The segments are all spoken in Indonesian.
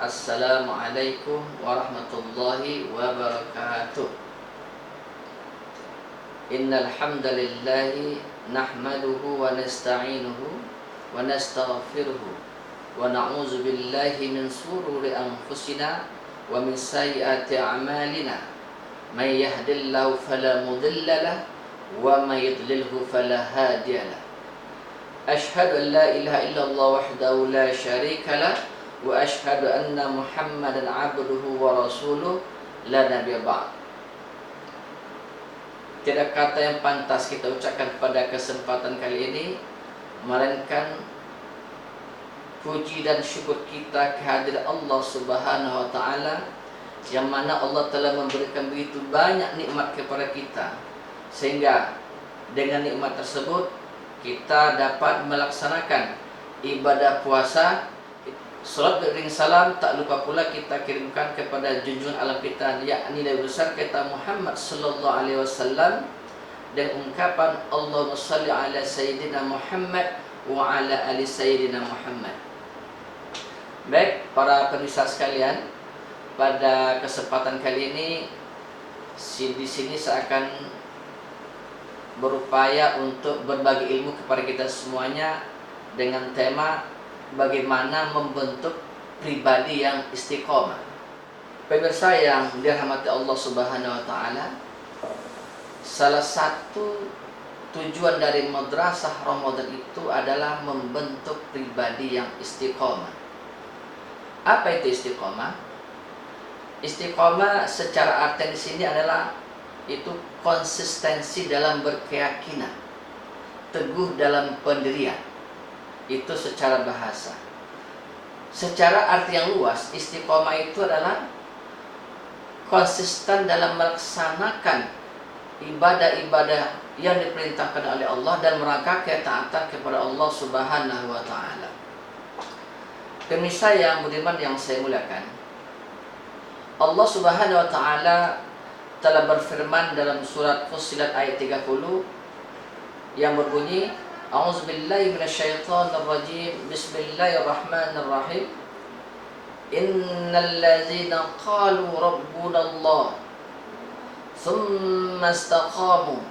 Assalamualaikum warahmatullahi wabarakatuh. Innal hamdalillahi nahmaduhu wa nasta'inuhu wa nastaghfiruhu wa na'udzu billahi min shururi anfusina wa min sayyiati a'malina. May yahdihillahu fala mudilla lahu wa may yudlilhu fala hadiya lahu. Asyhadu an la ilaha illallah wahdahu la syarika lah wa asyhadu anna Muhammadan abduhu wa rasuluh la nabiyya ba'd. Tidak kata yang pantas kita ucapkan pada kesempatan kali ini melainkan puji dan syukur kita kehadirat Allah Subhanahu wa taala, yang mana Allah telah memberikan begitu banyak nikmat kepada kita, sehingga dengan nikmat tersebut kita dapat melaksanakan ibadah puasa. Salat beriring salam tak lupa pula kita kirimkan kepada junjungan alam kita, yakni Nabi besar kita Muhammad sallallahu alaihi wasallam, dan ungkapan Allahumma shalli ala sayyidina Muhammad wa ala ali sayyidina Muhammad. Baik para pemirsa sekalian, pada kesempatan kali ini di sini saya akan berupaya untuk berbagi ilmu kepada kita semuanya dengan tema bagaimana membentuk pribadi yang istiqomah. Pemirsa yang dirahmati Allah Subhanahu wa taala, salah satu tujuan dari madrasah Ramadan itu adalah membentuk pribadi yang istiqomah. Apa itu istiqomah? Istiqomah secara arti di sini adalah itu konsistensi dalam berkeyakinan, teguh dalam pendirian. Itu secara bahasa. Secara arti yang luas, istiqomah itu adalah konsisten dalam melaksanakan ibadah-ibadah yang diperintahkan oleh Allah dan merangkak ketaatan kepada Allah Subhanahu wa taala. Pemirsa yang budiman yang saya muliakan, Allah Subhanahu wa taala telah berfirman dalam surat Fussilat ayat 30 yang berbunyi, A'udzubillahi minasyaitonir rajim. Bismillahirrahmanirrahim. Innal ladzina qalu rabbunallah tsumma istaqamu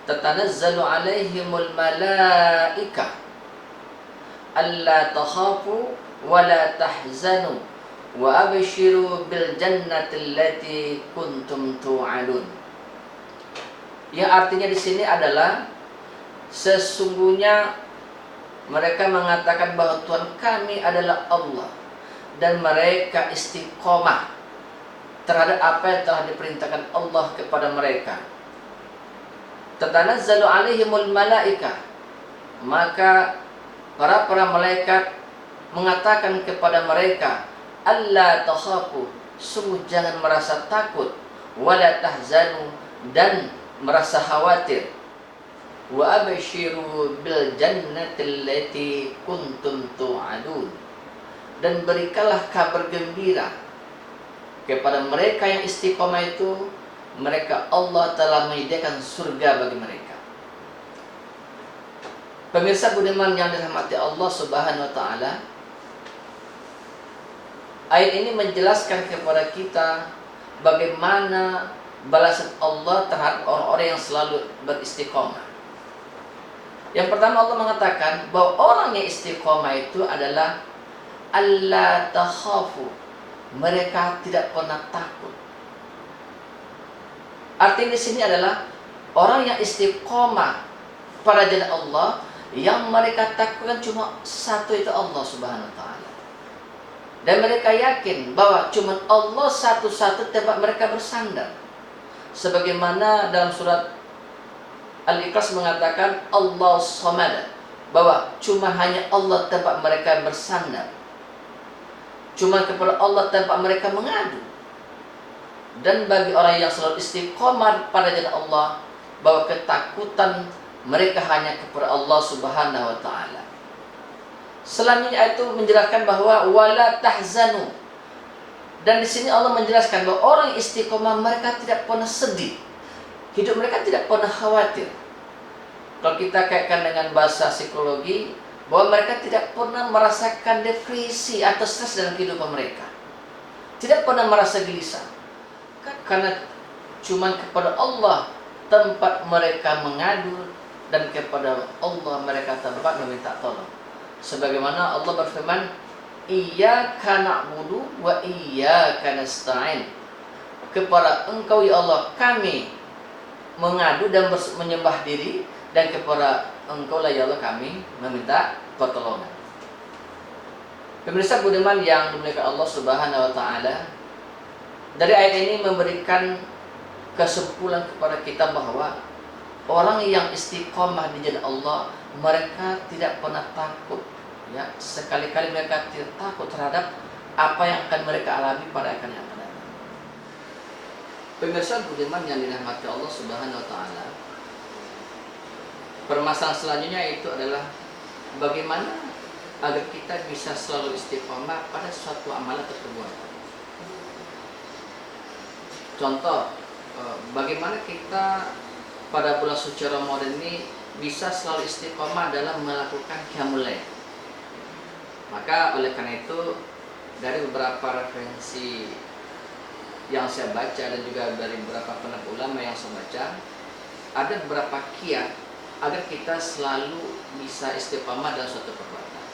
tatanazzalu 'alaihimul malaikah alla takhafu wa la tahzanu wa abshiru bil jannati allati kuntum tu'adun. Yang artinya di sini adalah sesungguhnya mereka mengatakan bahwa Tuhan kami adalah Allah, dan mereka istiqomah terhadap apa yang telah diperintahkan Allah kepada mereka. Tatanazzalu alaihimul malaikah, maka para malaikat mengatakan kepada mereka, alla takhafu, sungguh jangan merasa takut, wala tahzanu, dan merasa khawatir, wa abshiru bil jannati allati kuntum tu'adun, dan berikanlah kabar gembira kepada mereka yang istiqomah itu, mereka Allah telah menyediakan surga bagi mereka. Pemirsa budiman yang dirahmati Allah Subhanahu wa taala, ayat ini menjelaskan kepada kita bagaimana balasan Allah terhadap orang-orang yang selalu beristiqomah. Yang pertama, Allah mengatakan bahwa orang yang istiqomah itu adalah alla takhafu, mereka tidak pernah takut. Artinya di sini adalah orang yang istiqomah pada jalan Allah, yang mereka takutkan cuma satu, itu Allah Subhanahu wa taala. Dan mereka yakin bahwa cuma Allah satu-satu tempat mereka bersandar. Sebagaimana dalam surat Al-Ikhlas mengatakan Allah Samad, bahwa cuma hanya Allah tempat mereka bersandar, cuma kepada Allah tempat mereka mengadu. Dan bagi orang yang selalu istiqomah pada jalan Allah, bahwa ketakutan mereka hanya kepada Allah Subhanahu wa taala. Selanjutnya itu menjelaskan bahwa wala tahzanu, dan di sini Allah menjelaskan bahwa orang istiqomah mereka tidak pernah sedih, hidup mereka tidak pernah khawatir. Kalau kita kaitkan dengan bahasa psikologi, bahwa mereka tidak pernah merasakan depresi atau stres dalam kehidupan mereka, tidak pernah merasa gelisah, karena cuma kepada Allah tempat mereka mengadu, dan kepada Allah mereka tempat meminta tolong. Sebagaimana Allah berfirman, Iyyaka na'budu wa iyyaka nasta'in. Kepada Engkau ya Allah kami mengadu dan menyembah diri, dan kepada Engkau lah ya Allah kami meminta pertolongan. Pemirsa budiman yang dimuliakan Allah Subhanahu wa taala, dari ayat ini memberikan kesimpulan kepada kita bahwa orang yang istiqomah di jalan Allah, mereka tidak pernah takut, ya, sekali-kali mereka tidak takut terhadap apa yang akan mereka alami pada akan yang akan datang. Pemirsa budiman yang dirahmati Allah Subhanahu wa taala, permasalahan selanjutnya itu adalah bagaimana agar kita bisa selalu istiqomah pada suatu amalan atau perbuatan. Contoh, bagaimana kita pada bulan suci Ramadan ini bisa selalu istiqomah dalam melakukan qiyamul lail. Maka oleh karena itu, dari beberapa referensi yang saya baca dan juga dari beberapa penulis ulama yang saya baca, ada beberapa kiat agar kita selalu bisa istiqomah dalam suatu perbuatan.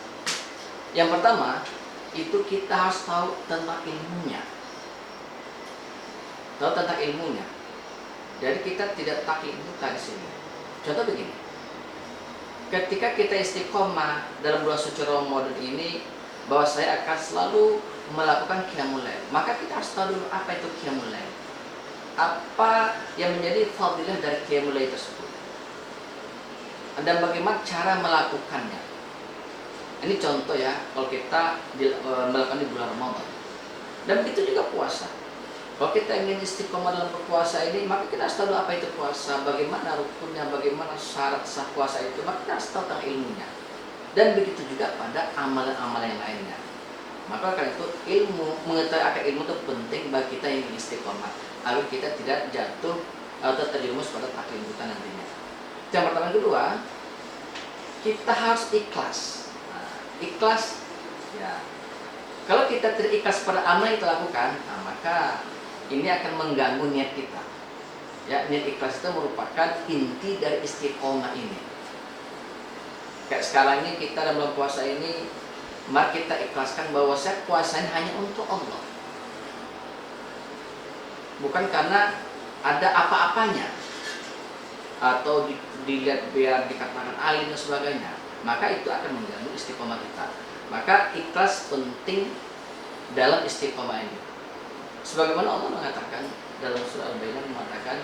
Yang pertama, itu kita harus tahu tentang ilmunya. Tahu tentang ilmunya. Jadi kita tidak taklid buta di sini. Contoh begini, ketika kita istiqomah dalam bulan suci Ramadan ini, bahwa saya akan selalu melakukan qiyamul lail, maka kita harus tahu dulu apa itu qiyamul lail, apa yang menjadi fadilah dari qiyamul lail tersebut, dan bagaimana cara melakukannya. Ini contoh ya, kalau kita melakukan di bulan Ramadan. Dan begitu juga puasa. Kalau kita ingin istiqomah dalam berpuasa ini, maka kita harus tahu apa itu puasa, bagaimana rukunnya, bagaimana syarat sah puasa itu, maka kita harus tahu tentang ilmunya. Dan begitu juga pada amalan-amalan yang lainnya. Maka karena itu mengetahui akan ilmu itu penting bagi kita yang ingin istiqomah, agar kita tidak jatuh atau terjerumus pada taklid buta nantinya. Yang pertama. Yang kedua, kita harus ikhlas. Ikhlas, ya. Kalau kita tidak ikhlas pada amal yang kita lakukan, maka ini akan mengganggu niat kita. Ya, niat ikhlas itu merupakan inti dari istiqomah ini. Kayak sekarang ini kita dalam bulan puasa ini, mari kita ikhlaskan bahwa saya puasanya hanya untuk Allah, bukan karena ada apa-apanya atau dilihat biar dikatakan alim dan sebagainya. Maka itu akan mengganggu istiqomah kita. Maka ikhlas penting dalam istiqomah ini. Sebagaimana Allah mengatakan dalam surah Al-Baqarah, mengatakan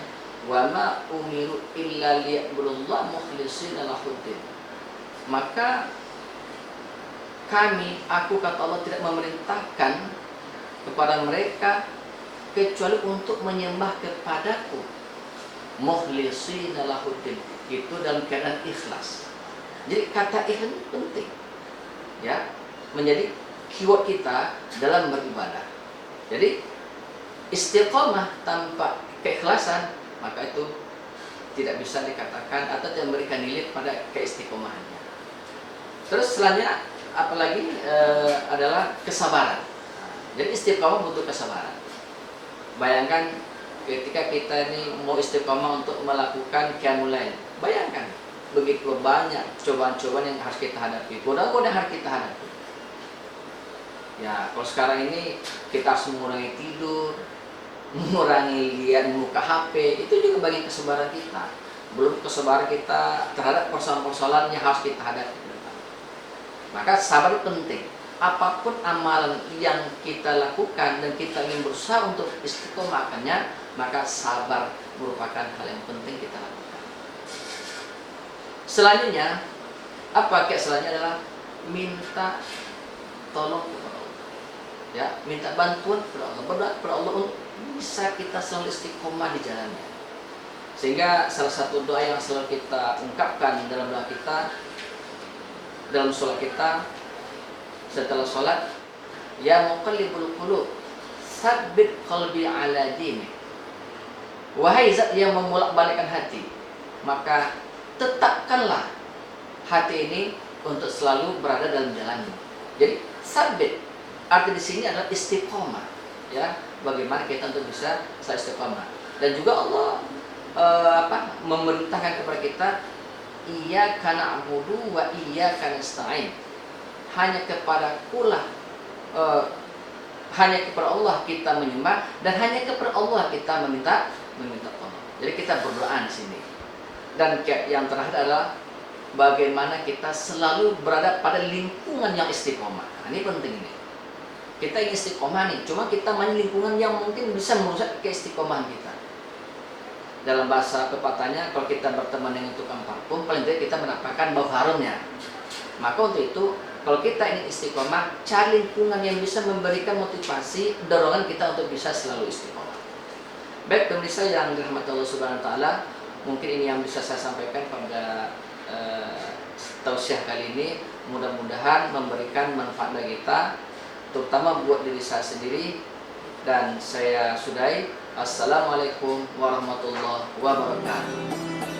wa ma umiru illa liya'budullaha mukhlishina lahuddin. Maka aku kata Allah tidak memerintahkan kepada mereka kecuali untuk menyembah kepadaku mukhlishina lahuddin, itu dalam keadaan ikhlas. Jadi kata ikhlas itu penting, ya, menjadi keyword kita dalam beribadah. Jadi istiqomah tanpa keikhlasan, maka itu tidak bisa dikatakan atau tidak memberikan nilai pada keistiqomahannya. Terus selanjutnya apalagi adalah kesabaran. Jadi istiqomah butuh kesabaran. Bayangkan ketika kita ini mau istiqomah untuk melakukan qiyamul lail, bayangkan begitu banyak cobaan-cobaan yang harus kita hadapi, godaan-godaan harus kita hadapi. Ya, kalau sekarang ini kita harus mengurangi tidur, mengurangi lihat muka HP, itu juga bagian kesabaran kita. Belum kesabaran kita terhadap persoalan-persoalan yang harus kita hadapi. Maka sabar itu penting. Apapun amalan yang kita lakukan dan kita ingin berusaha untuk istiqomahkannya, maka sabar merupakan hal yang penting kita lakukan. Selanjutnya, selanjutnya adalah minta tolong kepada Allah. Ya, minta bantuan kepada Allah, berdoa kepada Allah untuk bisa kita selalu istiqomah di jalannya. Sehingga salah satu doa yang selalu kita ungkapkan dalam doa kita, dalam sholat kita, setelah sholat, ya muqallibul qulub, tsabbit qalbi ala dinik. Wahai zat yang membolak-balikkan hati, maka tetapkanlah hati ini untuk selalu berada dalam jalannya. Jadi sabit arti di sini adalah istiqomah, ya. Bagaimana kita untuk bisa selalu istiqomah. Dan juga Allah memerintahkan kepada kita, iyyaka na'budu wa iyyaka nasta'in. Hanya kepadakulah hanya kepada Allah kita menyembah dan hanya kepada Allah kita meminta tolong. Jadi kita berdoa di sini. Dan yang terakhir adalah bagaimana kita selalu berada pada lingkungan yang istiqomah. Nah, ini penting ini. Kita ingin istiqomah nih, cuma kita main lingkungan yang mungkin bisa merusak keistiqomahan kita. Dalam bahasa pepatahnya, kalau kita berteman dengan tukang parfum, paling tidak kita mendapatkan bau harumnya. Maka untuk itu, kalau kita ingin istiqomah, cari lingkungan yang bisa memberikan motivasi, dorongan kita untuk bisa selalu istiqomah. Baik pemirsa yang dirahmati Allah Subhanahu wa taala, mungkin ini yang bisa saya sampaikan pada tausiah kali ini. Mudah-mudahan memberikan manfaat bagi kita, terutama buat diri saya sendiri. Dan saya sudahi. Assalamualaikum warahmatullahi wabarakatuh.